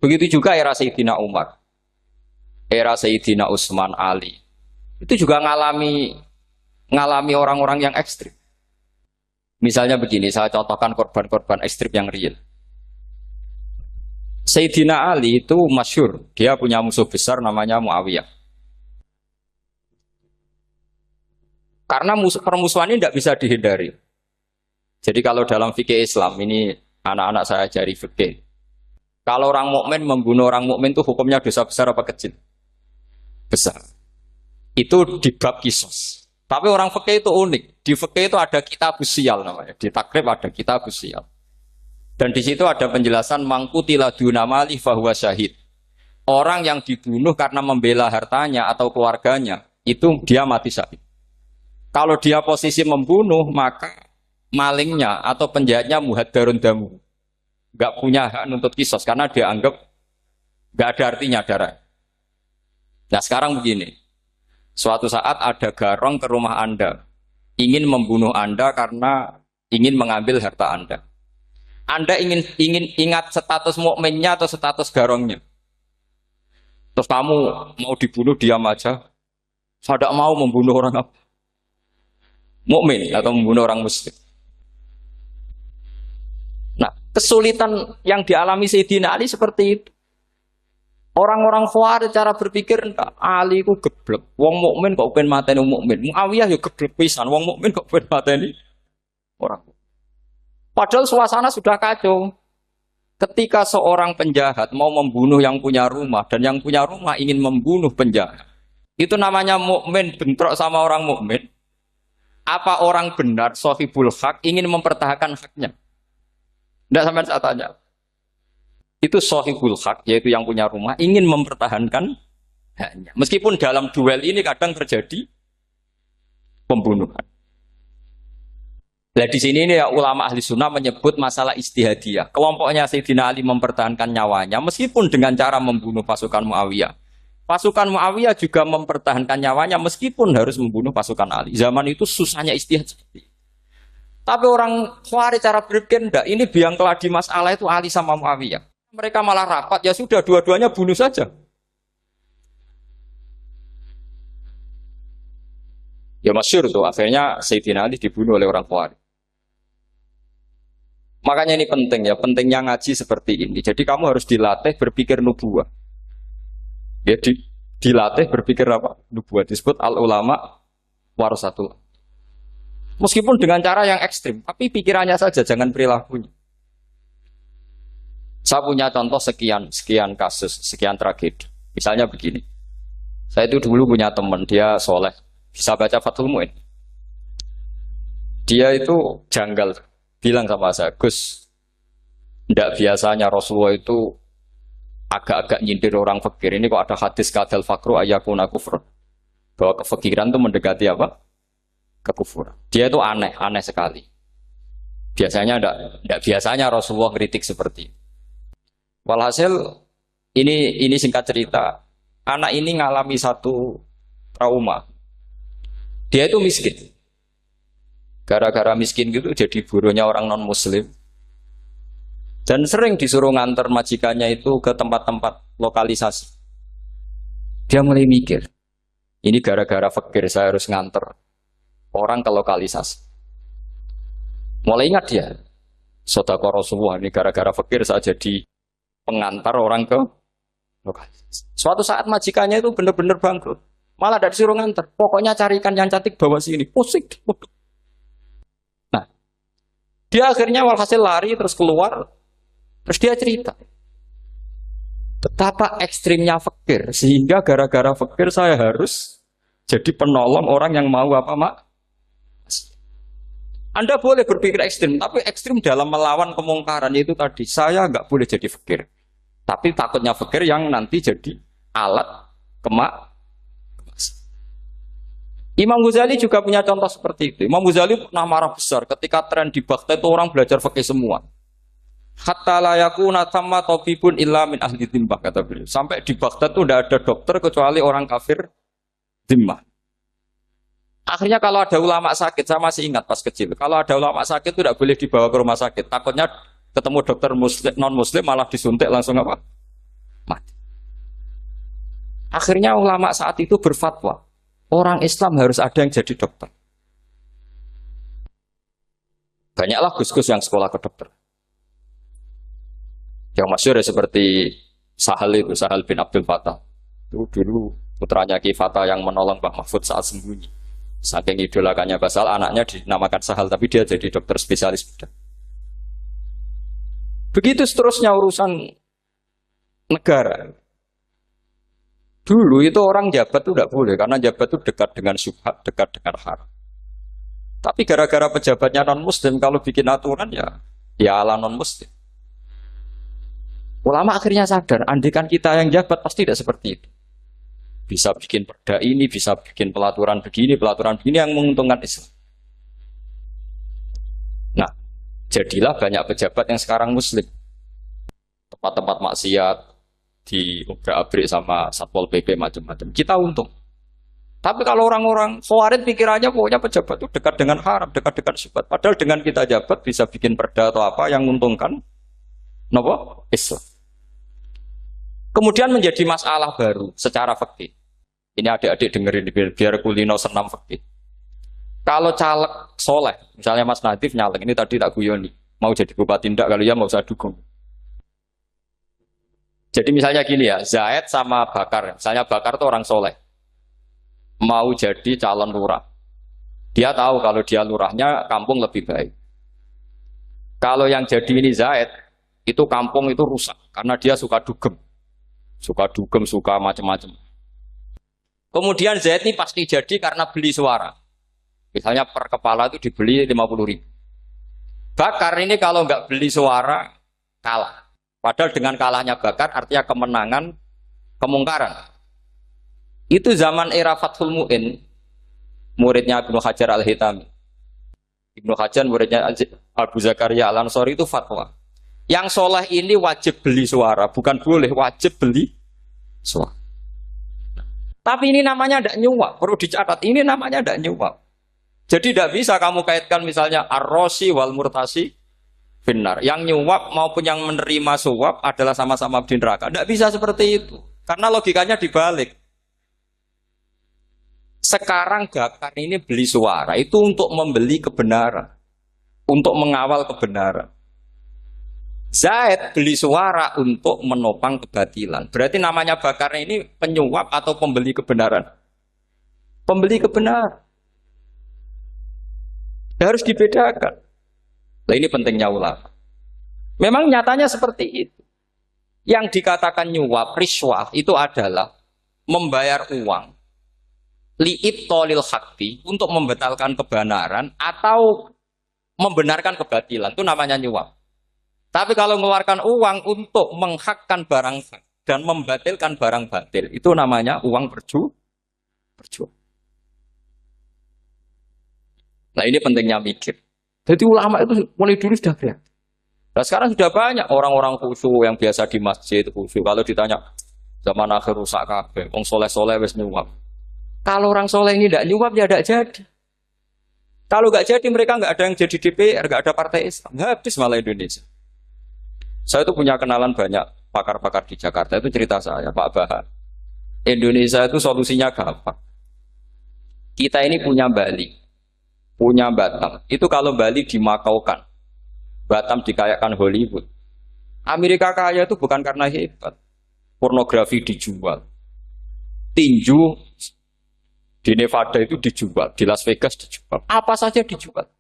Begitu juga era Sayyidina Umar, era Sayyidina Utsman, Ali. Itu juga ngalami orang-orang yang ekstrim. Misalnya begini, saya contohkan korban-korban ekstrim yang real. Sayyidina Ali itu masyhur, dia punya musuh besar namanya Muawiyah. Karena permusuhan ini tidak bisa dihindari. Jadi kalau dalam fikih Islam ini anak-anak saya ajari fikih. Kalau orang mukmin membunuh orang mukmin itu hukumnya dosa besar apa kecil? Besar. Itu di bab kisos. Tapi orang fikih itu unik. Di fikih itu ada kitab usial namanya. Di takrib ada kitab usial. Dan di situ ada penjelasan mangkutila dunamali fahuwa syahid. Orang yang dibunuh karena membela hartanya atau keluarganya, itu dia mati syahid. Kalau dia posisi membunuh, maka malingnya atau penjahatnya muhaddarun damu. Nggak punya hak nuntut kisos karena dia anggap nggak ada artinya darah. Nah sekarang begini, suatu saat ada garong ke rumah Anda, ingin membunuh Anda karena ingin mengambil harta Anda. Anda ingin ingat status mukminnya atau status garongnya. Terus kamu mau dibunuh diam aja. Saya tidak mau membunuh orang mukmin atau membunuh orang muslim. Nah, kesulitan yang dialami Sayyidina Ali seperti itu. Orang-orang Khawarij cara berpikir Ali ku geblek. Wong mukmin kok pengen mateni wong mukmin. Muawiyah ya geblek pisan. Wong mukmin kok pengen mateni orang. Padahal suasana sudah kacau. Ketika seorang penjahat mau membunuh yang punya rumah dan yang punya rumah ingin membunuh penjahat, itu namanya mukmin bentrok sama orang mukmin. Apa orang benar sahibul hak ingin mempertahankan haknya? Tidak sampai saya tanya. Itu sahibul hak, yaitu yang punya rumah ingin mempertahankan haknya. Meskipun dalam duel ini kadang terjadi pembunuhan. Nah di sini ini ya, ulama ahli sunnah menyebut masalah istihadiyah. Kelompoknya Sayyidina Ali mempertahankan nyawanya meskipun dengan cara membunuh pasukan Muawiyah. Pasukan Muawiyah juga mempertahankan nyawanya meskipun harus membunuh pasukan Ali. Zaman itu susahnya istihad seperti itu. Tapi orang Khawarij cara berpikir enggak, ini biang keladi masalah itu Ali sama Muawiyah. Mereka malah rapat, ya sudah dua-duanya bunuh saja. Ya masyhur tuh, akhirnya Sayyidina Ali dibunuh oleh orang Khawarij. Makanya ini penting ya, pentingnya ngaji seperti ini. Jadi kamu harus dilatih berpikir nubuwah. Ya, dilatih berpikir apa? Nubuwah disebut al-ulama warasatul. Meskipun dengan cara yang ekstrim, tapi pikirannya saja, jangan perilakunya. Saya punya contoh sekian kasus, sekian tragedi. Misalnya begini. Saya itu dulu punya teman, dia soleh, bisa baca Fathul Mu'in. Dia itu janggal. Bilang sama saya, Gus, tidak biasanya Rasulullah itu agak-agak nyindir orang fakir. Ini kok ada hadis kadal fakru ayakuna kufur. Bahwa kefakiran itu mendekati apa? Kekufuran. Dia itu aneh sekali. Biasanya tidak biasanya Rasulullah kritik seperti itu. Walhasil, ini singkat cerita. Anak ini ngalami satu trauma. Dia itu miskin. Gara-gara miskin gitu jadi buruhnya orang non-muslim. Dan sering disuruh nganter majikannya itu ke tempat-tempat lokalisasi. Dia mulai mikir, ini gara-gara fakir saya harus nganter orang ke lokalisasi. Mulai ingat dia, Sodaqah Rasulullah, ini gara-gara fakir saya jadi pengantar orang ke lokalisasi. Suatu saat majikannya itu benar-benar bangkrut. Malah tidak disuruh nganter. Pokoknya carikan yang cantik bawa sini. Pusing. Dia akhirnya walhasil lari terus keluar. Terus dia cerita betapa ekstrimnya fakir sehingga gara-gara fakir saya harus jadi penolong orang yang mau apa mak. Anda boleh berpikir ekstrim, tapi ekstrim dalam melawan kemungkaran itu tadi. Saya nggak boleh jadi fakir, tapi takutnya fakir yang nanti jadi alat kemak. Imam Ghazali juga punya contoh seperti itu. Imam Ghazali pernah marah besar ketika tren di Baghdad itu orang belajar fikih semua. Hatta la yakuna thamma tabibun illa min ahli dhimmah, kata beliau. Sampai di Baghdad itu tidak ada dokter kecuali orang kafir dhimmah. Akhirnya kalau ada ulama sakit, saya masih ingat pas kecil. Kalau ada ulama sakit itu tidak boleh dibawa ke rumah sakit. Takutnya ketemu dokter muslim, non muslim malah disuntik langsung apa? Akhirnya ulama saat itu berfatwa, orang Islam harus ada yang jadi dokter. Banyaklah gus-gus yang sekolah ke dokter. Yang masyhur seperti Sahal bin Abdul Fattah. Itu dulu putranya Ki Fatah yang menolong Mbah Mahfud saat sembunyi. Saking idolakannya Basal, anaknya dinamakan Sahal, tapi dia jadi dokter spesialis bedah. Begitu seterusnya urusan negara. Dulu itu orang jabat itu tidak boleh, karena jabat itu dekat dengan syubhat, dekat dengan haram. Tapi gara-gara pejabatnya non-muslim, kalau bikin aturan ya ala non-muslim. Ulama akhirnya sadar, andikan kita yang jabat pasti tidak seperti itu. Bisa bikin perda ini, bisa bikin pelaturan begini yang menguntungkan Islam. Nah, jadilah banyak pejabat yang sekarang muslim. Tempat-tempat maksiat diobrak-abrik sama Satpol PP macam-macam. Kita untung. Tapi kalau orang-orang Khawarij pikirannya pokoknya pejabat itu dekat dengan haram, dekat dengan syubhat. Padahal dengan kita jabat bisa bikin perda atau apa yang menguntungkan Islam. Kemudian menjadi masalah baru secara fikih. Ini adik-adik dengerin biar kulino senam fikih. Kalau caleg soleh, misalnya Mas Nadif nyalek, ini tadi tak guyoni, mau jadi bupati ndak, kalau ya mau usah dukung. Jadi misalnya gini ya, Zaid sama Bakar, misalnya Bakar itu orang soleh, mau jadi calon lurah. Dia tahu kalau dia lurahnya kampung lebih baik. Kalau yang jadi ini Zaid, itu kampung itu rusak karena dia suka dugem, suka macam-macam. Kemudian Zaid ini pasti jadi karena beli suara. Misalnya per kepala itu dibeli 50.000. Bakar ini kalau nggak beli suara kalah. Padahal dengan kalahnya Bakar artinya kemenangan, kemungkaran. Itu zaman era Fathul Mu'in, muridnya Ibnu Hajar Al-Hitami. Ibnu Hajar muridnya Abu Zakaria Al-Ansori itu fatwa. Yang soleh ini wajib beli suara, bukan boleh, wajib beli suara. Tapi ini namanya tidak nyuap, perlu dicatat. Ini namanya tidak nyuap. Jadi tidak bisa kamu kaitkan misalnya ar-rosi wal murtasi finnar. Yang nyuap maupun yang menerima suap adalah sama-sama di neraka. Tidak bisa seperti itu. Karena logikanya dibalik. Sekarang Bakar ini beli suara itu untuk membeli kebenaran, untuk mengawal kebenaran. Zaid beli suara untuk menopang kebatilan. Berarti namanya Bakar ini penyuap atau pembeli kebenaran? Pembeli kebenaran. Harus dibedakan. Nah ini pentingnya ulama. Memang nyatanya seperti itu. Yang dikatakan nyuap, riswah itu adalah membayar uang li'ibtolil haqqi untuk membatalkan kebenaran atau membenarkan kebatilan. Itu namanya nyuap. Tapi kalau mengeluarkan uang untuk menghakkan barang hak dan membatalkan barang batil, itu namanya uang perjuangan. Nah ini pentingnya mikir. Jadi ulama itu mulai dulu sudah berat. Nah sekarang sudah banyak orang-orang khusyuk yang biasa di masjid khusyuk. Kalau ditanya zaman akhir rusak kabeh, wong soleh-soleh wis nyuap. Kalau orang soleh ini tidak nyuap ya tidak jadi. Kalau nggak jadi mereka nggak ada yang jadi DPR, nggak ada partai Islam, habis malah Indonesia. Saya itu punya kenalan banyak pakar-pakar di Jakarta, itu cerita saya, Pak Bahar. Indonesia itu solusinya gampang. Kita ini punya Bali, punya Batam. Itu kalau Bali dimakaukan, Batam dikayakan Hollywood. Amerika kaya itu bukan karena hebat. Pornografi dijual. Tinju di Nevada itu dijual, di Las Vegas dijual. Apa saja dijual.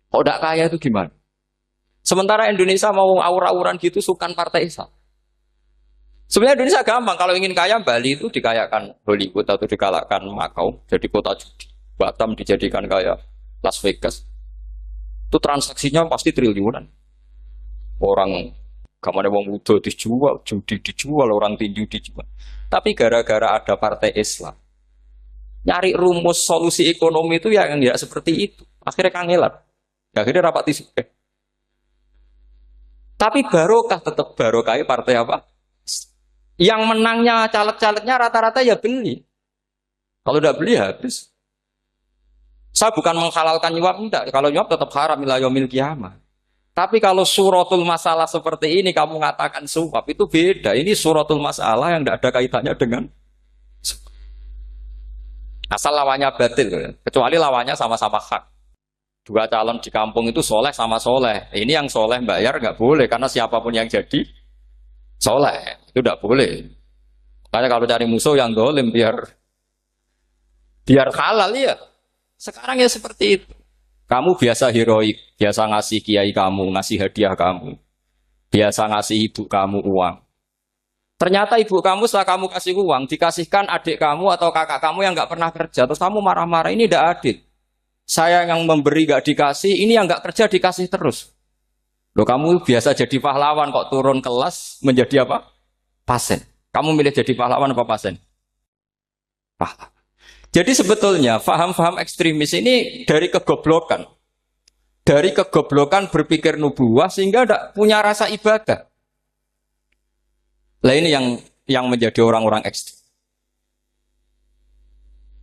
Kok tidak kaya itu gimana? Sementara Indonesia mau aur-auran gitu sukan partai Islam. Sebenarnya Indonesia gampang. Kalau ingin kaya, Bali itu dikayakan Hollywood atau dikalahkan Makau, jadi kota judi. Batam dijadikan kaya Las Vegas. Itu transaksinya pasti triliunan. Orang kamane wong udo dijual, judi dijual, orang tinju dijual. Tapi gara-gara ada partai Islam, nyari rumus solusi ekonomi itu yang tidak seperti itu. Akhirnya kangelan. Akhirnya rapat isu. Tapi barokah tetap barokah partai apa? Yang menangnya caleg-calegnya rata-rata ya beli. Kalau tidak beli habis. Saya bukan menghalalkan nyuap, enggak. Kalau nyuap tetap haram ila yaumil qiyamah. Tapi kalau suratul masalah seperti ini kamu mengatakan suap itu beda. Ini suratul masalah yang tidak ada kaitannya dengan Asal lawannya batil, kecuali lawannya sama-sama hak. Dua calon di kampung itu soleh sama soleh. Ini yang soleh bayar nggak boleh karena siapapun yang jadi soleh itu nggak boleh. Karena kalau cari musuh yang dolim biar halal ya. Sekarang ya seperti itu. Kamu biasa heroik, biasa ngasih kiai kamu, ngasih hadiah kamu, biasa ngasih ibu kamu uang. Ternyata ibu kamu setelah kamu kasih uang, dikasihkan adik kamu atau kakak kamu yang nggak pernah kerja, terus kamu marah-marah, ini tidak adil. Saya yang memberi nggak dikasih, ini yang nggak kerja dikasih terus. Loh kamu biasa jadi pahlawan kok turun kelas menjadi apa? Pasien. Kamu milih jadi pahlawan apa pasien? Pahlawan. Jadi sebetulnya faham-faham ekstremis ini dari kegoblokan. Dari kegoblokan berpikir nubuah sehingga tidak punya rasa ibadah. Lah ini yang menjadi orang-orang ekstrim.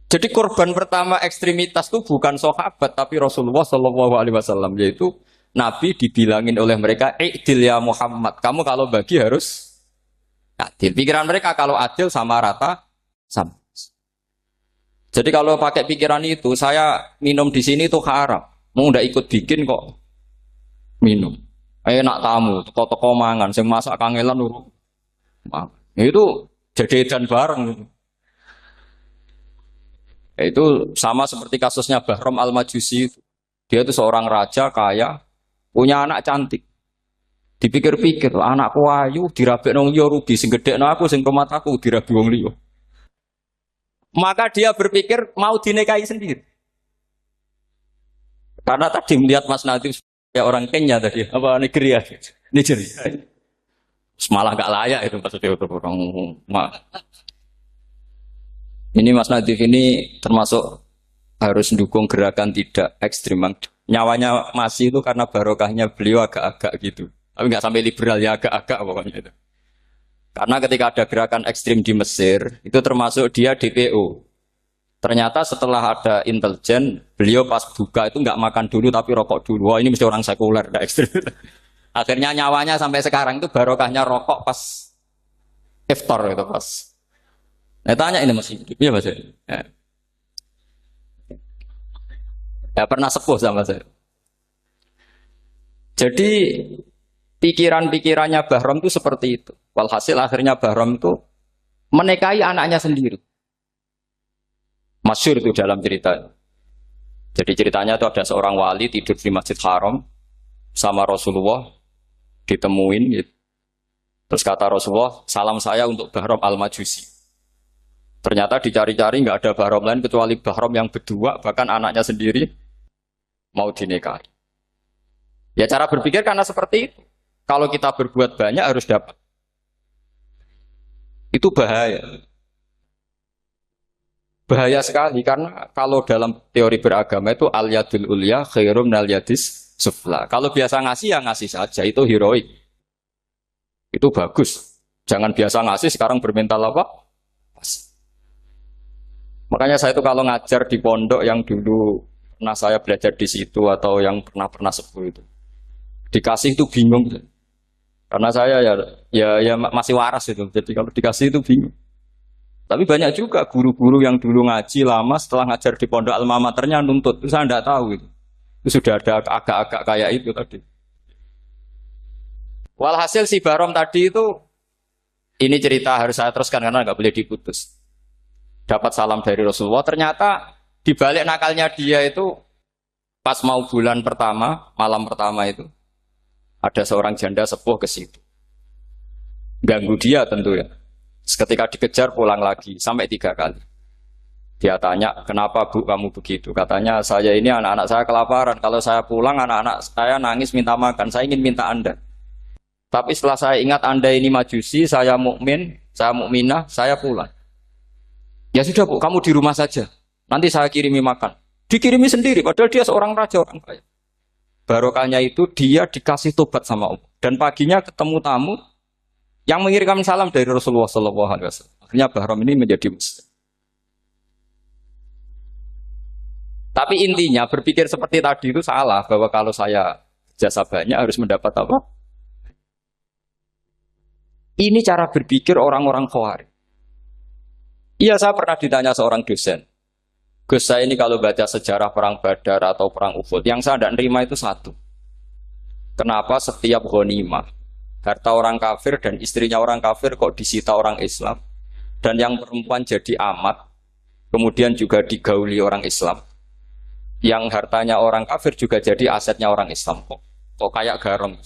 Jadi korban pertama ekstremitas itu bukan sahabat tapi Rasulullah Shallallahu Alaihi Wasallam, yaitu Nabi dibilangin oleh mereka, "I'dil ya Muhammad, kamu kalau bagi harus adil." Pikiran mereka kalau adil sama rata sama. Jadi kalau pakai pikiran itu, saya minum di sini itu haram. Mau ndak ikut bikin kok minum. Enak tamu, toko-toko mangan, sing masak kangelan urung. Itu jadi dan bareng. Itu sama seperti kasusnya Bahram Al-Majusi. Dia itu seorang raja kaya, punya anak cantik. Dipikir-pikir, anakku ayu dirabi nang liya rugi, sing gedhekno aku sing rumah aku dirabi wong liya. Maka dia berpikir mau dinikahi sendiri. Karena tadi melihat Mas Nadif ya orang Kenya tadi, apa Nigeria? Nigeria. Malah gak layak itu maksudnya untuk orang. Ini Mas Nadif ini termasuk harus mendukung gerakan tidak ekstrim. Nyawanya masih itu karena barokahnya beliau agak-agak gitu. Tapi nggak sampai liberal ya agak-agak pokoknya itu. Karena ketika ada gerakan ekstrim di Mesir, itu termasuk dia DPO. Ternyata setelah ada intelijen, beliau pas buka itu nggak makan dulu tapi rokok dulu. Wah ini mesti orang sekuler, tidak ekstrim. Akhirnya nyawanya sampai sekarang itu barokahnya rokok pas iftar itu pas. Nah tanya ini masih hidup, iya mas ya. Ya pernah sepuh sama saya. Jadi pikiran-pikirannya Bahram itu seperti itu. Walhasil akhirnya Bahram itu menikahi anaknya sendiri. Masyhur itu dalam cerita. Jadi ceritanya itu ada seorang wali tidur di Masjid Haram sama Rasulullah, ditemuin gitu. Terus kata Rasulullah, salam saya untuk Bahram Al-Majusi. Ternyata dicari-cari nggak ada Bahram lain kecuali Bahram yang berdua, bahkan anaknya sendiri mau dinikahi. Ya cara berpikir karena seperti itu. Kalau kita berbuat banyak harus dapat. Itu bahaya. Bahaya sekali karena kalau dalam teori beragama itu al-yadul ulya khairum minal yadis sufla. Kalau biasa ngasih ya ngasih saja, itu heroik. Itu bagus. Jangan biasa ngasih sekarang bermental apa? Makanya saya itu kalau ngajar di pondok yang dulu pernah saya belajar di situ atau yang pernah sepuh itu, dikasih itu bingung. Karena saya ya masih waras itu. Jadi kalau dikasih itu bingung. Tapi banyak juga guru-guru yang dulu ngaji lama setelah ngajar di pondok alma maternya nuntut. Itu saya tidak tahu itu. Itu sudah ada agak-agak kayak itu tadi. Walhasil si Bahram tadi itu, ini cerita harus saya teruskan karena nggak boleh diputus. Dapat salam dari Rasulullah. Ternyata di balik nakalnya dia itu pas mau bulan pertama, malam pertama itu ada seorang janda sepuh ke situ. Ganggu dia tentu ya. Ketika dikejar pulang lagi sampai 3 kali. Dia tanya, kenapa bu kamu begitu? Katanya saya ini anak-anak saya kelaparan. Kalau saya pulang anak-anak saya nangis minta makan. Saya ingin minta Anda. Tapi setelah saya ingat Anda ini majusi, saya mukmin, saya mukminah, saya pulang. Ya sudah bu, kamu di rumah saja. Nanti saya kirimi makan. Dikirimi sendiri, padahal dia seorang raja, orang kaya. Barokahnya itu dia dikasih tobat sama Allah. Dan paginya ketemu tamu yang mengirimkan salam dari Rasulullah SAW. Akhirnya Bahram ini menjadi muslim. Tapi intinya berpikir seperti tadi itu salah. Bahwa kalau saya jasa banyak harus mendapat apa? Ini cara berpikir orang-orang Khawarij. Iya, saya pernah ditanya seorang dosen. Gus, saya ini kalau baca sejarah perang Badar atau perang Uhud, yang saya tidak nerima itu satu. Kenapa setiap ghanimah, harta orang kafir dan istrinya orang kafir kok disita orang Islam? Dan yang perempuan jadi amat, kemudian juga digauli orang Islam. Yang hartanya orang kafir juga jadi asetnya orang Islam. Kok kayak garong?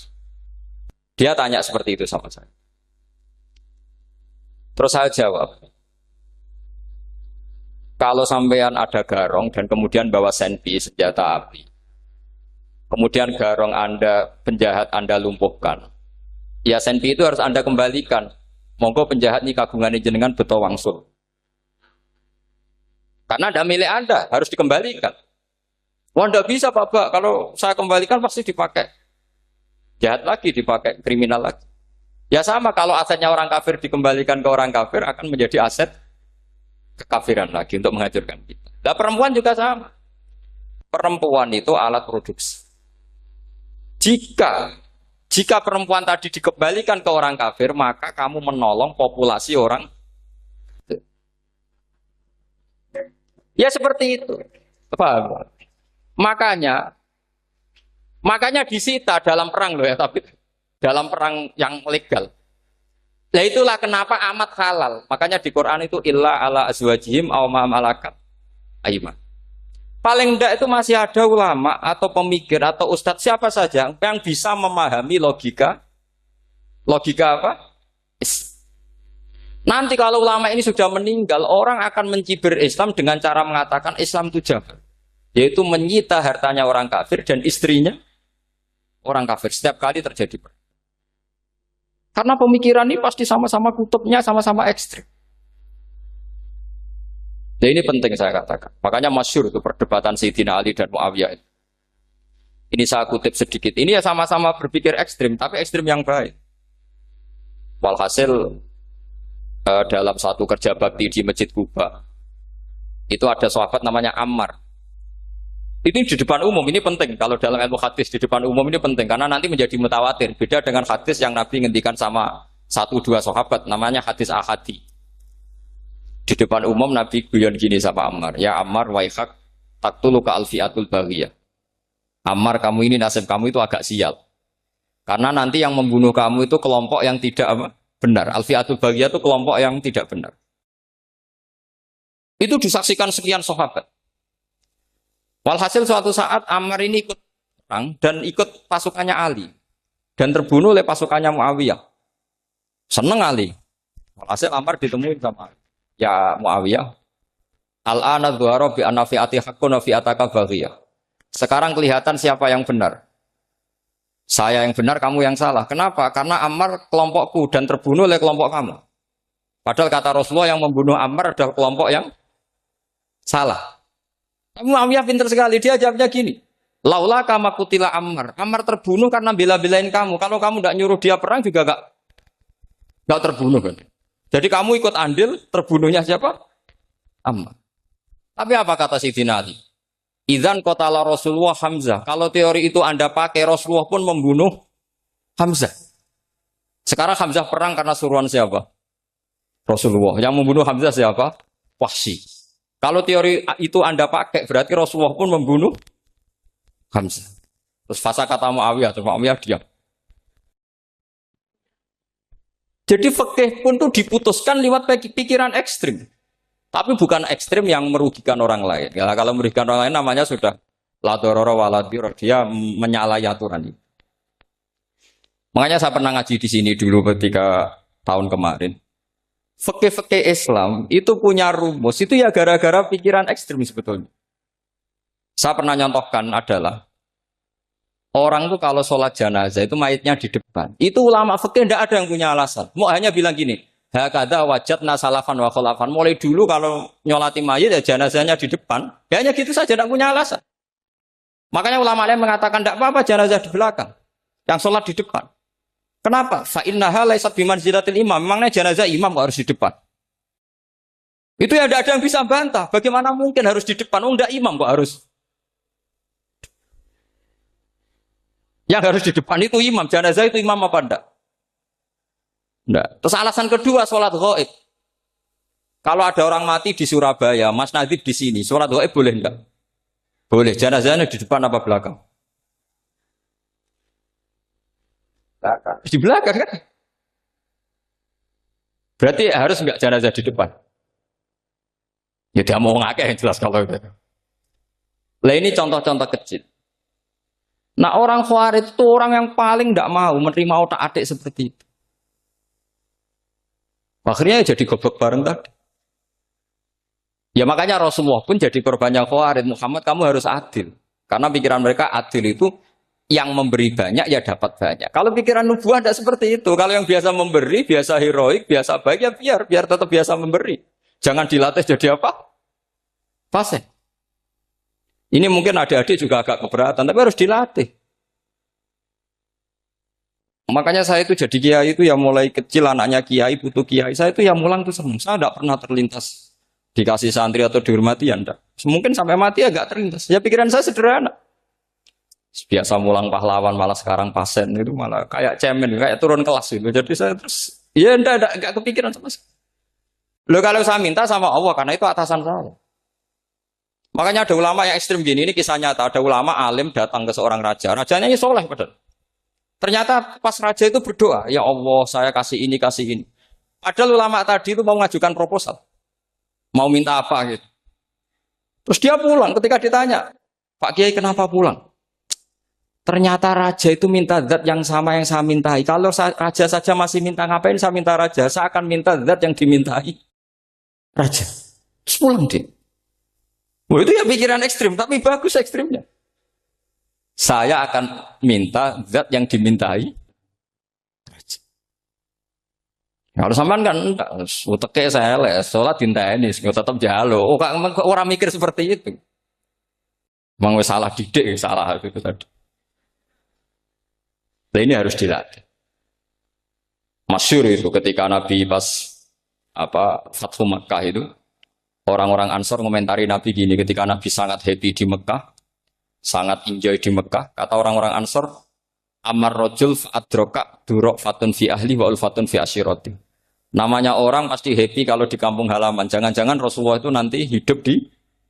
Dia tanya seperti itu sama saya. Terus saya jawab, kalau sampean ada garong dan kemudian bawa senpi, senjata api, kemudian garong Anda, penjahat Anda lumpuhkan, ya senpi itu harus Anda kembalikan. Monggo penjahat ini kagungan jenengan beto wangsul. Karena ada milik Anda, harus dikembalikan. Wah, tidak bisa Pak, kalau saya kembalikan pasti dipakai jahat lagi, dipakai kriminal lagi. Ya sama, kalau asetnya orang kafir dikembalikan ke orang kafir akan menjadi aset kekafiran lagi untuk menghancurkan kita. Nah, perempuan juga sama. Perempuan itu alat produksi. Jika perempuan tadi dikembalikan ke orang kafir, maka kamu menolong populasi orang. Ya seperti itu. Paham? Makanya disita dalam perang loh ya, tapi dalam perang yang legal. Nah itulah kenapa amat halal. Makanya di Quran itu illa ala azwajihim aw ma malakat aymah. Paling enggak itu masih ada ulama atau pemikir atau ustadz siapa saja yang bisa memahami logika apa? Nanti kalau ulama ini sudah meninggal, orang akan mencibir Islam dengan cara mengatakan Islam itu jahat, yaitu menyita hartanya orang kafir dan istrinya orang kafir setiap kali terjadi perang. Karena pemikiran ini pasti sama-sama kutubnya, sama-sama ekstrim. Nah ini penting saya katakan. Makanya masyhur itu perdebatan Sayyidina Ali dan Muawiyah. Ini saya kutip sedikit. Ini ya sama-sama berpikir ekstrim, tapi ekstrim yang baik. Walhasil dalam satu kerja bakti di Masjid Kuba, itu ada sahabat namanya Ammar. Ini di depan umum, ini penting. Kalau dalam ilmu hadis di depan umum ini penting karena nanti menjadi mutawatir. Beda dengan hadis yang Nabi ngendikan sama 1-2 sahabat, namanya hadis ahadi. Di depan umum Nabi guyon gini sama Ammar, ya Ammar waihak taktuluka alfiatul baghiyah. Ammar, kamu ini nasib kamu itu agak sial. Karena nanti yang membunuh kamu itu kelompok yang tidak benar. Alfiatul baghiyah itu kelompok yang tidak benar. Itu disaksikan sekian sahabat. Walhasil suatu saat Ammar ini ikut perang dan ikut pasukannya Ali dan terbunuh oleh pasukannya Muawiyah. Seneng Ali. Walhasil Ammar ditemuin sama ya Muawiyah. Al-ana dhuhara bi anna fi'ati haqqun wa fi'ataka baghiyah. Sekarang kelihatan siapa yang benar. Saya yang benar, kamu yang salah. Kenapa? Karena Ammar kelompokku dan terbunuh oleh kelompok kamu. Padahal kata Rasulullah yang membunuh Ammar adalah kelompok yang salah. Muawiyah pintar sekali, dia jawabnya gini. Laula kama kutila Ammar. Ammar terbunuh karena bela-belain kamu. Kalau kamu tidak nyuruh dia perang juga gak terbunuh kan. Jadi kamu ikut andil, terbunuhnya siapa? Ammar. Tapi apa kata Sayyidina Ali? Idzan qatala Rasulullah Hamzah. Kalau teori itu Anda pakai, Rasulullah pun membunuh Hamzah. Sekarang Hamzah perang karena suruhan siapa? Rasulullah. Yang membunuh Hamzah siapa? Wahsy. Kalau teori itu Anda pakai, berarti Rasulullah pun membunuh Hamzah. Terus fasa kata Muawiyah, terus Muawiyah diam. Jadi fikih pun tuh diputuskan lewat pikiran ekstrim. Tapi bukan ekstrim yang merugikan orang lain. Ya, kalau merugikan orang lain namanya sudah la dororo wa la dirar, dia menyalahi aturan. Makanya saya pernah ngaji di sini dulu ketika tahun kemarin. Fikih-fikih Islam itu punya rumus, itu ya gara-gara pikiran ekstrim sebetulnya. Saya pernah nyontohkan adalah orang itu kalau sholat jenazah itu mayitnya di depan. Itu ulama fikih tidak ada yang punya alasan. Mau hanya bilang gini, hakadha wajadna salafan wa khalafan. Mulai dulu kalau nyolati mayit ya jenazahnya di depan. Ya hanya gitu saja, tidak punya alasan. Makanya ulama lain mengatakan tidak apa-apa jenazah di belakang, yang sholat di depan. Kenapa? Fa innaha laysat bimanzilatil imam. Memangnya jenazah imam kok harus di depan? Itu ya tidak ada yang bisa bantah. Bagaimana mungkin harus di depan? Oh, enggak imam kok harus. Yang harus di depan itu imam. Jenazah itu imam apa enggak? Enggak. Terus alasan kedua sholat ghaib. Kalau ada orang mati di Surabaya, Mas Nadib di sini, sholat gaib boleh enggak? Boleh. Jenazahnya di depan apa belakang? Belakang. Di belakang kan? Berarti harus enggak jenazah di depan? Ya dia mau ngakeh yang jelas kalau itu. Lah ini contoh-contoh kecil. Nah orang Khawarij itu orang yang paling tidak mau menerima otak adik seperti itu. Akhirnya jadi goblok bareng tadi. Ya makanya Rasulullah pun jadi korbannya Khawarij. Muhammad kamu harus adil. Karena pikiran mereka adil itu yang memberi banyak ya dapat banyak. Kalau pikiran nubuah tidak seperti itu. Kalau yang biasa memberi, biasa heroik, biasa baik ya biar tetap biasa memberi. Jangan dilatih jadi apa? Fasih. Ini mungkin adik-adik juga agak keberatan, tapi harus dilatih. Makanya saya itu jadi kiai itu ya mulai kecil anaknya kiai butuh kiai. Saya itu ya mulang tuh senang. Saya tidak pernah terlintas dikasih santri atau dihormati ya enggak. Mungkin sampai mati agak terlintas. Ya pikiran saya sederhana. Biasa mulang pahlawan malah sekarang pasien itu malah kayak cemen, kayak turun kelas gitu. Jadi saya terus ya enggak kepikiran sama sekali. Loh kalau saya minta sama Allah karena itu atasan saya. Makanya ada ulama yang ekstrim gini, ini kisah nyata. Ada ulama alim datang ke seorang raja. Rajanya ini soleh padahal. Ternyata pas raja itu berdoa, ya Allah saya kasih ini, kasih ini. Padahal ulama tadi itu mau mengajukan proposal. Mau minta apa gitu. Terus dia pulang ketika ditanya, Pak Kiai kenapa pulang? Ternyata raja itu minta zat yang sama yang saya mintai. Kalau raja saja masih minta ngapain saya minta raja, saya akan minta zat yang dimintai raja. Terus pulang dia. Wah, itu ya pikiran ekstrim, tapi bagus ekstrimnya. Saya akan minta zat yang dimintai. Kalau sampean kan enggak, uteke saya les, sholat dinteni, tetap jalo. Oh, orang mikir seperti itu. Memang salah didik, salah itu tadi. Nah, ini harus dilatih. Masyhur itu ketika Nabi pas Fathu Makkah itu. Orang-orang Ansor komentari Nabi gini, ketika Nabi sangat happy di Mekah, sangat enjoy di Mekah, kata orang-orang Ansor, Amar rojul adroka durok fatun fi ahli wa ulfatun fi asyiroti. Namanya orang pasti happy kalau di kampung halaman. Jangan-jangan Rasulullah itu nanti hidup di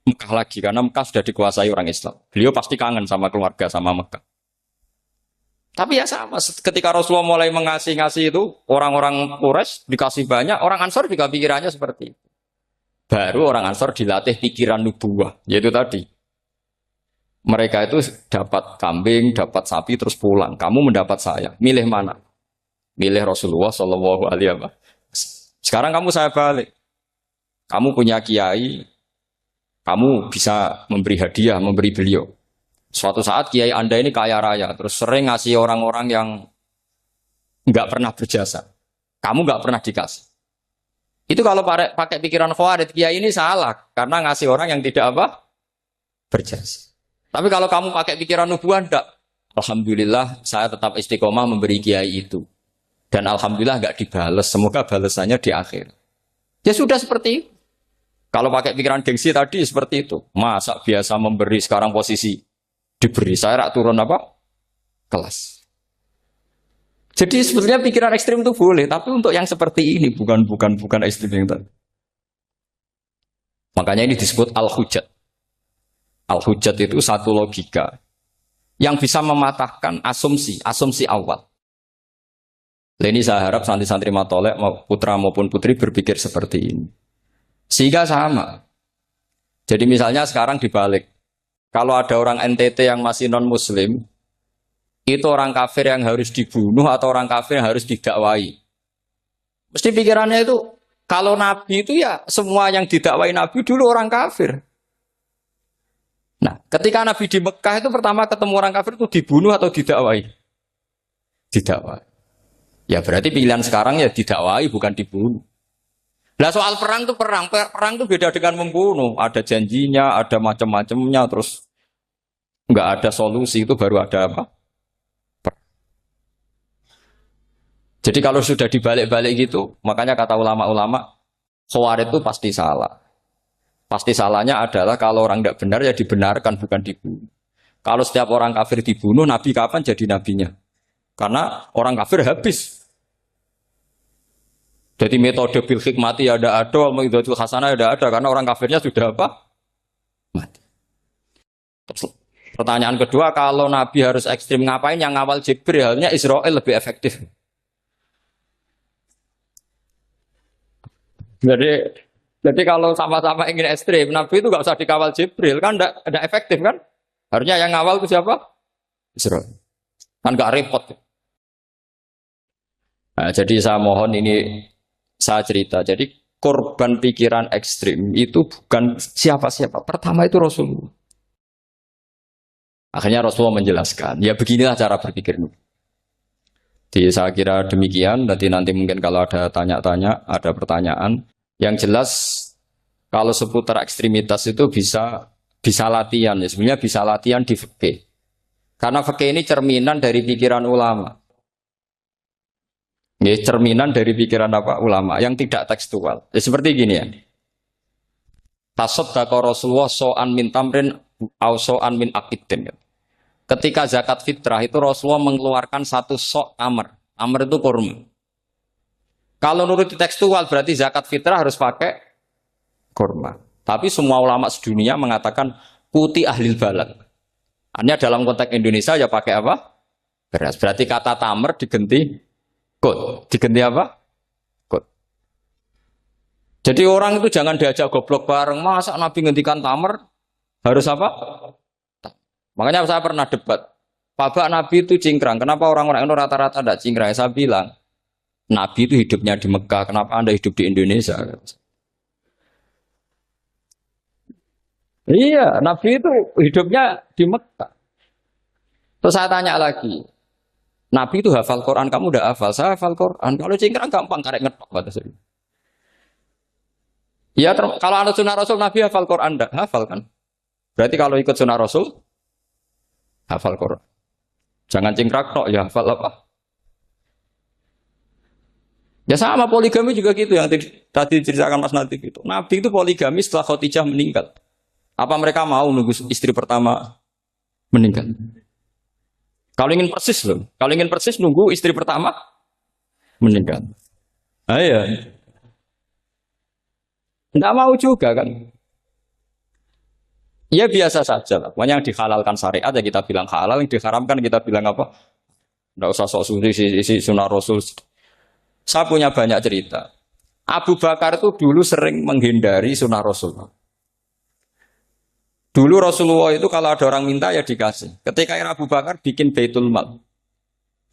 Mekah lagi, karena Mekah sudah dikuasai orang Islam. Beliau pasti kangen sama keluarga, sama Mekah. Tapi ya sama, ketika Rasulullah mulai ngasih itu, orang-orang Quraisy dikasih banyak, orang Ansor juga pikirannya seperti itu. Baru orang Ansor dilatih pikiran nubuwah, yaitu tadi. Mereka itu dapat kambing, dapat sapi, terus pulang. Kamu mendapat saya, milih mana? Milih Rasulullah Shallallahu Alaihi Wasallam. Sekarang kamu saya balik. Kamu punya kiai, kamu bisa memberi hadiah, memberi beliau. Suatu saat kiai Anda ini kaya raya, terus sering ngasih orang-orang yang nggak pernah berjasa. Kamu nggak pernah dikasih. Itu kalau pakai pikiran Khawarij, kiai ini salah karena ngasih orang yang tidak berjasa. Tapi kalau kamu pakai pikiran nubuah, enggak. Alhamdulillah saya tetap istiqomah memberi kiai itu. Dan alhamdulillah enggak dibales. Semoga balasannya di akhir. Ya sudah seperti itu. Kalau pakai pikiran gengsi tadi seperti itu. Masa biasa memberi sekarang posisi diberi. Saya rak turun kelas. Jadi sebetulnya pikiran ekstrim itu boleh, tapi untuk yang seperti ini bukan ekstrim yang tadi. Makanya ini disebut al-hujjat. Al-hujjat itu satu logika yang bisa mematahkan asumsi awal. Ini saya harap santri-santri matolek, putra maupun putri berpikir seperti ini. Sehingga sama. Jadi misalnya sekarang dibalik. Kalau ada orang NTT yang masih non-muslim, itu orang kafir yang harus dibunuh atau orang kafir yang harus didakwai. Mesti pikirannya itu, kalau Nabi itu ya semua yang didakwai Nabi dulu orang kafir. Nah, ketika Nabi di Mekah itu pertama ketemu orang kafir itu dibunuh atau didakwai? Didakwai. Ya berarti pilihan sekarang ya didakwai bukan dibunuh. Nah soal perang itu perang itu beda dengan membunuh. Ada janjinya, ada macam-macamnya, terus nggak ada solusi itu baru ada apa? Jadi kalau sudah dibalik-balik gitu, makanya kata ulama-ulama, Khawarij itu pasti salah. Pasti salahnya adalah kalau orang tidak benar ya dibenarkan, bukan dibunuh. Kalau setiap orang kafir dibunuh, Nabi kapan jadi nabinya? Karena orang kafir habis. Jadi metode bil hikmati ya ada, metode hasanah ya ada, karena orang kafirnya sudah apa? Mati. Terus, pertanyaan kedua, kalau Nabi harus ekstrim ngapain? Yang ngawal Jibril, halnya Israel lebih efektif. Jadi, jadi kalau sama-sama ingin ekstrim, Nabi itu nggak usah dikawal Jibril, kan enggak efektif kan? Harusnya yang ngawal itu siapa? Israel. Kan nggak repot. Nah, jadi saya mohon ini saya cerita. Jadi korban pikiran ekstrim itu bukan siapa-siapa. Pertama itu Rasulullah. Akhirnya Rasulullah menjelaskan, ya beginilah cara berpikir. Jadi saya kira demikian. Nanti mungkin kalau ada tanya-tanya, ada pertanyaan. Yang jelas kalau seputar ekstremitas itu bisa latihan. Ya. Sebenarnya bisa latihan di fikih. Karena fikih ini cerminan dari pikiran ulama. Ya, cerminan dari pikiran apa ulama yang tidak tekstual. Ya, seperti gini ya. Tasaddaqa Rasulullah so'an min tamrin au so'an min akidin. Ketika zakat fitrah itu Rasulullah mengeluarkan satu sok tamar. Tamar itu kurma. Kalau menurut tekstual berarti zakat fitrah harus pakai kurma. Tapi semua ulama sedunia mengatakan putih ahlil balad. Hanya dalam konteks Indonesia ya pakai apa? Beras. Berarti kata tamar diganti kot. Diganti apa? Kot. Jadi orang itu jangan diajak goblok bareng. Masa Nabi ngendikan tamar harus apa? Makanya saya pernah debat. Pak Nabi itu cingkrang. Kenapa orang-orang itu rata-rata tidak cingkrang? Saya bilang, Nabi itu hidupnya di Mekah. Kenapa Anda hidup di Indonesia? Iya, Nabi itu hidupnya di Mekah. Terus saya tanya lagi, Nabi itu hafal Quran, kamu udah hafal? Saya hafal Quran. Kalau cingkrang gampang, karek ngetok kata saya. Ya, kalau ada sunnah Rasul, Nabi hafal Quran, enggak? Hafal kan? Berarti kalau ikut sunnah Rasul, hafal Quran. Jangan cingkrak tok, ya hafal apa? Ya sama poligami juga gitu yang tadi diceritakan Mas Natif itu. Nabi itu poligami setelah Khadijah meninggal. Apa mereka mau nunggu istri pertama meninggal? Kalau ingin persis loh. Kalau ingin persis nunggu istri pertama meninggal. Ah iya. Enggak mau juga kan. Ya biasa saja lah. Pokoknya yang dihalalkan syariat ya kita bilang halal, yang diharamkan kita bilang apa? Enggak usah sok suci isi sunnah Rasul. Saya punya banyak cerita. Abu Bakar itu dulu sering menghindari sunnah Rasul. Dulu Rasulullah itu kalau ada orang minta ya dikasih. Ketika era Abu Bakar bikin Baitul Mal.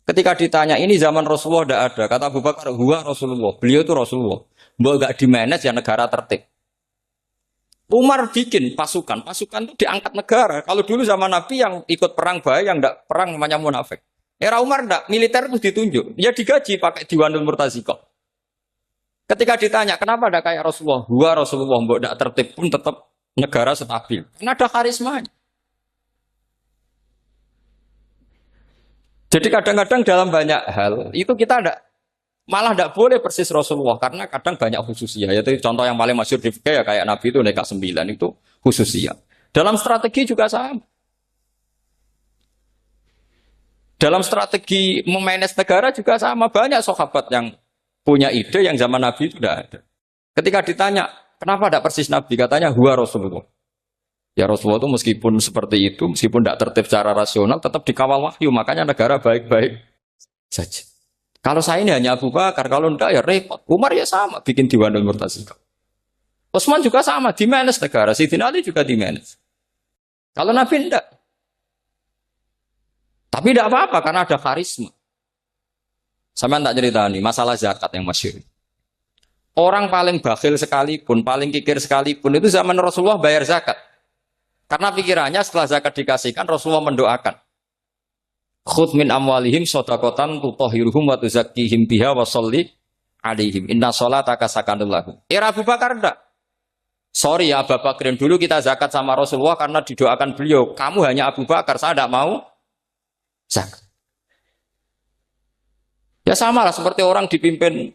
Ketika ditanya ini zaman Rasulullah tidak ada. Kata Abu Bakar, huwa Rasulullah. Beliau itu Rasulullah. Mbok gak dimanage ya negara tertib. Umar bikin pasukan. Pasukan itu diangkat negara. Kalau dulu zaman Nabi yang ikut perang bahaya, yang tidak perang namanya munafik. Era Umar tidak, militer itu ditunjuk. Ya digaji pakai Diwanul Murtazikoh. Ketika ditanya, kenapa tidak kayak Rasulullah? Huwa Rasulullah, mbok tidak tertib pun tetap negara stabil. Karena ada karismanya. Jadi kadang-kadang dalam banyak hal itu kita malah tidak boleh persis Rasulullah karena kadang banyak khususnya. Yaitu contoh yang paling masyhur di fikih ya kayak Nabi itu Neka 9 itu khususnya. Dalam strategi juga sama. Dalam strategi memanage negara juga sama. Banyak sahabat yang punya ide yang zaman Nabi itu tidak ada. Ketika ditanya, kenapa tidak persis Nabi? Katanya, huwa Rasulullah. Ya Rasulullah itu meskipun seperti itu, meskipun tidak tertib secara rasional, tetap dikawal wahyu. Makanya negara baik-baik saja. Kalau saya ini hanya Abu Bakar, kalau tidak ya repot. Umar ya sama, bikin Diwanul Murtazikoh. Utsman juga sama, di-manage negara. Sayyidina Ali juga di-manage. Kalau Nabi tidak. Tapi tidak apa-apa, karena ada karisma. Sama tak cerita nih, masalah zakat yang masyhur. Orang paling bakhil sekalipun, paling kikir sekalipun, itu zaman Rasulullah bayar zakat. Karena pikirannya setelah zakat dikasihkan, Rasulullah mendoakan. Khudh min amwalihim shadaqatan tutahhiruhum wa tuzakkihim biha wa sholli alaihim. Inna sholataka sakanul lahum. Era Abu Bakar enggak. Sorry ya Abu Bakrin, dulu kita zakat sama Rasulullah karena didoakan beliau. Kamu hanya Abu Bakar, saya tidak mau zakat. Ya sama lah seperti orang dipimpin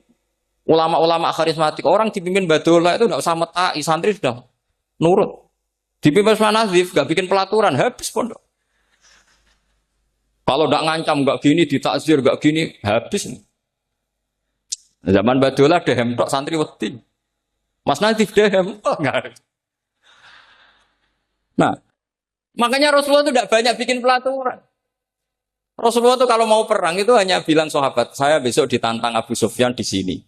ulama-ulama karismatik. Orang dipimpin Badola itu tidak usah metai, santri sudah nurut. Dipimpin Usman Nazif, gak bikin pelaturan, habis pondok. Kalau tidak ngancam, gak gini, ditakzir, gak gini, habis. Zaman Badola dehem tok santri wedi. Mas Nadif dehem tok enggak ada. Nah, makanya Rasulullah itu tidak banyak bikin pelaturan. Rasulullah itu kalau mau perang itu hanya bilang sahabat, saya besok ditantang Abu Sufyan di sini.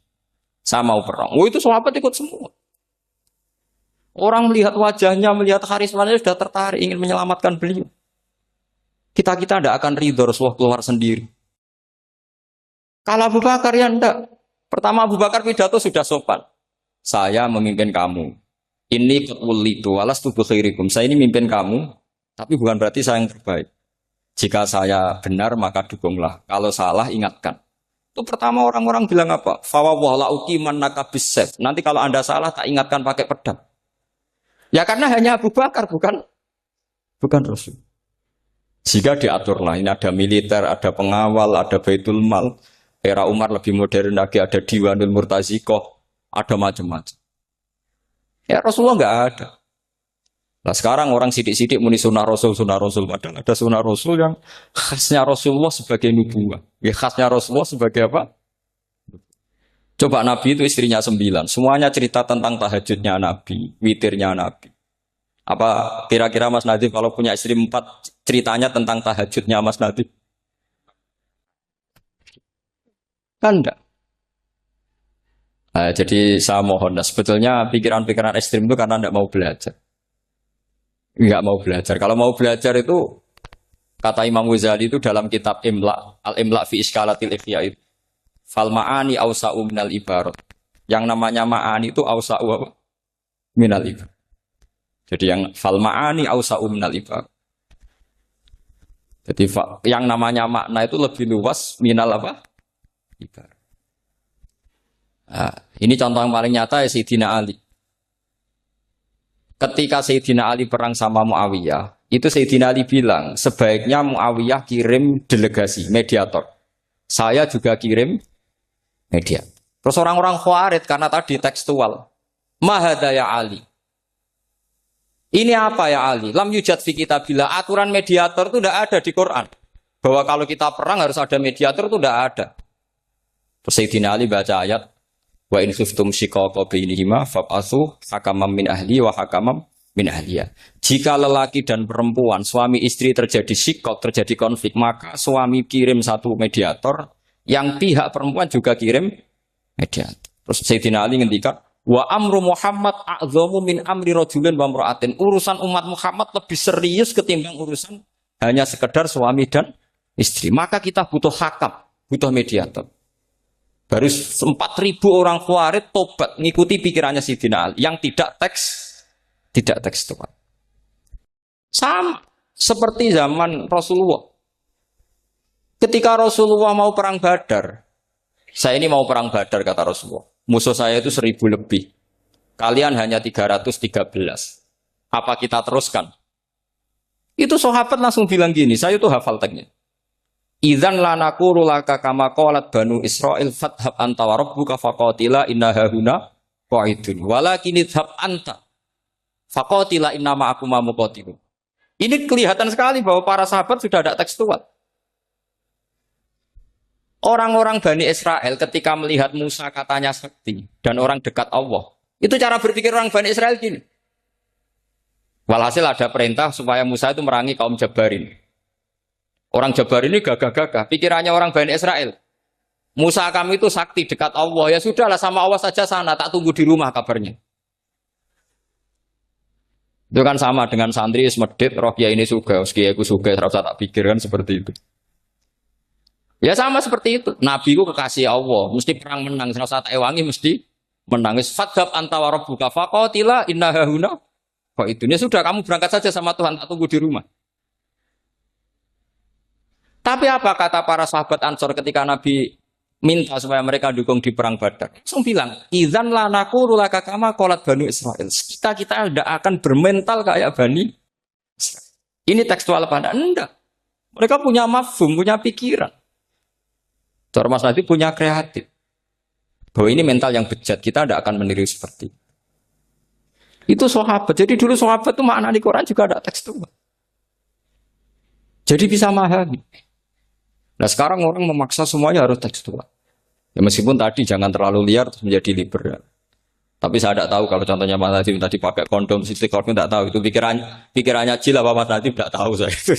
Saya mau perang. Oh itu sahabat ikut semua. Orang melihat wajahnya, melihat karismanya sudah tertarik ingin menyelamatkan beliau. Kita tidak akan ridho Rasulullah keluar sendiri. Kalau Abu Bakar ya enggak. Pertama Abu Bakar pidato sudah sopan. Saya memimpin kamu. Ini itu walas tubuh khairikum. Saya ini memimpin kamu, tapi bukan berarti saya yang terbaik. Jika saya benar maka dukunglah. Kalau salah ingatkan. Itu pertama orang-orang bilang apa? Fawwala uqiman nakabisef. Nanti kalau Anda salah tak ingatkan pakai pedang. Ya karena hanya Abu Bakar bukan Rasul. Jika diaturlah, ini ada militer, ada pengawal, ada Baitul Mal. Era Umar lebih modern lagi, ada Diwanul Murtazikoh, ada macam-macam. Ya Rasulullah nggak ada. Nah sekarang orang sidik-sidik muni sunnah Rasul. Padahal ada sunnah Rasul yang khasnya Rasulullah sebagai nubuwah. Ya khasnya Rasulullah sebagai apa? Coba Nabi itu istrinya 9. Semuanya cerita tentang tahajudnya Nabi, witirnya Nabi. Apa kira-kira Mas Nadif kalau punya istri 4 ceritanya tentang tahajudnya Mas Nadif? Kan enggak. Nah, jadi saya mohon, nah, sebetulnya pikiran-pikiran ekstrim itu karena enggak mau belajar. Enggak mau belajar. Kalau mau belajar itu, kata Imam Ghazali itu dalam kitab Imla, Al-Imla fi Iskalatil Ikhya itu. Fal ma'ani awsa'u minal ibarat. Yang namanya ma'ani itu awsa'u minal ibarat. Jadi yang fal ma'ani awsa'u minal ibarat. Jadi yang namanya makna itu lebih luas minal apa? Ibarat. Nah, ini contoh yang paling nyata ya Sayyidina Ali. Ketika Sayyidina Ali perang sama Muawiyah, itu Sayyidina Ali bilang, sebaiknya Muawiyah kirim delegasi, mediator. Saya juga kirim mediator. Terus orang-orang Khawarij karena tadi tekstual. Mahada ya Ali. Ini apa ya Ali? Lam yujad fi kitabillah. Aturan mediator itu tidak ada di Quran. Bahwa kalau kita perang harus ada mediator itu tidak ada. Terus Sayyidina Ali baca ayat wa in khiftum shiqaqa bainihima fab'atsu hakaman min ahli wa hakaman min ahliya. Jika lelaki dan perempuan, suami istri terjadi shiqaq, terjadi konflik, maka suami kirim satu mediator, yang pihak perempuan juga kirim mediator. Terus Sayyidina Ali ngendikan wa amru Muhammad a'dhamu min amri rajulin wa imra'atin. Urusan umat Muhammad lebih serius ketimbang urusan hanya sekedar suami dan istri. Maka kita butuh hakam, butuh mediator. Baru 4.000 orang Khawarij tobat ngikuti pikirannya Sayyidina Ali yang tidak tekstual. Sama seperti zaman Rasulullah. Ketika Rasulullah mau perang Badar, saya ini mau perang Badar kata Rasulullah. Musuh saya itu 1.000 lebih. Kalian hanya 313. Apa kita teruskan? Itu sahabat langsung bilang gini, saya itu hafal teksnya. Idzan lanaqulu laka kama qalat banu Israil fathab anta wa rabbuka faqatila inna hahuna qaidun walakin idhab anta faqatila inna ma'akum muqatilun. Ini kelihatan sekali bahwa para sahabat sudah ada tekstual. Orang-orang Bani Israel ketika melihat Musa katanya sakti dan orang dekat Allah, itu cara berpikir orang Bani Israel gini. Walhasil ada perintah supaya Musa itu merangi kaum Jabarin. Orang Jabar ini gagah-gagah. Pikirannya orang Bani Israel. Musa kami itu sakti dekat Allah. Ya sudahlah sama Allah saja sana. Tak tunggu di rumah kabarnya. Itu kan sama dengan santri semedit. Rohya ini suga. Uskiyaku suga. Serasa tak pikir kan seperti itu. Ya sama seperti itu. Nabi ku kekasih Allah. Mesti perang menang. Serasa tak ewangi mesti menang. Fadhab anta wa rabbuka faqatila inna hahuna. Kok itu? Ya sudah kamu berangkat saja sama Tuhan. Tak tunggu di rumah. Tapi apa kata para sahabat Ansor ketika Nabi minta supaya mereka dukung di perang Badar? Langsung bilang, idzan lanaqulu laka kama qalat banu Israil. Kita tidak akan bermental kayak Bani Israil. Ini tekstual pada enggak. Mereka punya mafhum, punya pikiran. Cara Mas Nabi punya kreatif. Bahwa ini mental yang bejat, kita tidak akan meniru seperti itu. Itu sahabat. Jadi dulu sahabat itu makna di Quran juga ada tekstual. Jadi bisa memahami. Nah sekarang orang memaksa semuanya harus tekstual. Ya meskipun tadi jangan terlalu liar terus menjadi liberal. Tapi saya tidak tahu kalau contohnya Mas Nadiem tadi pakai kondom, silikon tidak tahu itu pikirannya Jil apa Mas Nadiem tidak tahu saya itu.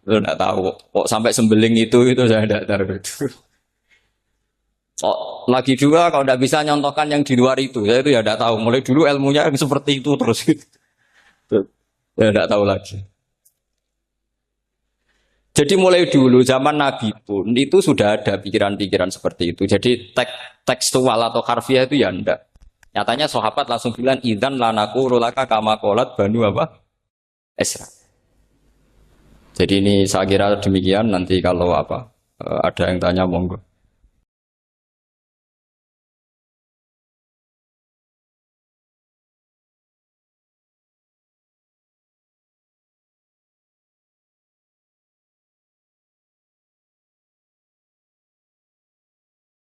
Itu tidak tahu. Kok sampai sembeling itu saya tidak tahu itu. Oh, lagi juga kalau tidak bisa nyontohkan yang di luar itu, saya itu ya tidak tahu. Mulai dulu ilmunya yang seperti itu terus. Ya tidak tahu lagi. Jadi mulai dulu zaman Nabi pun itu sudah ada pikiran-pikiran seperti itu. Jadi tekstual atau harfiah itu ya enggak. Nyatanya sahabat langsung bilang idzan lanaku rulaka kama qalat banu apa? Esra. Jadi ini saya kira demikian nanti kalau apa ada yang tanya monggo.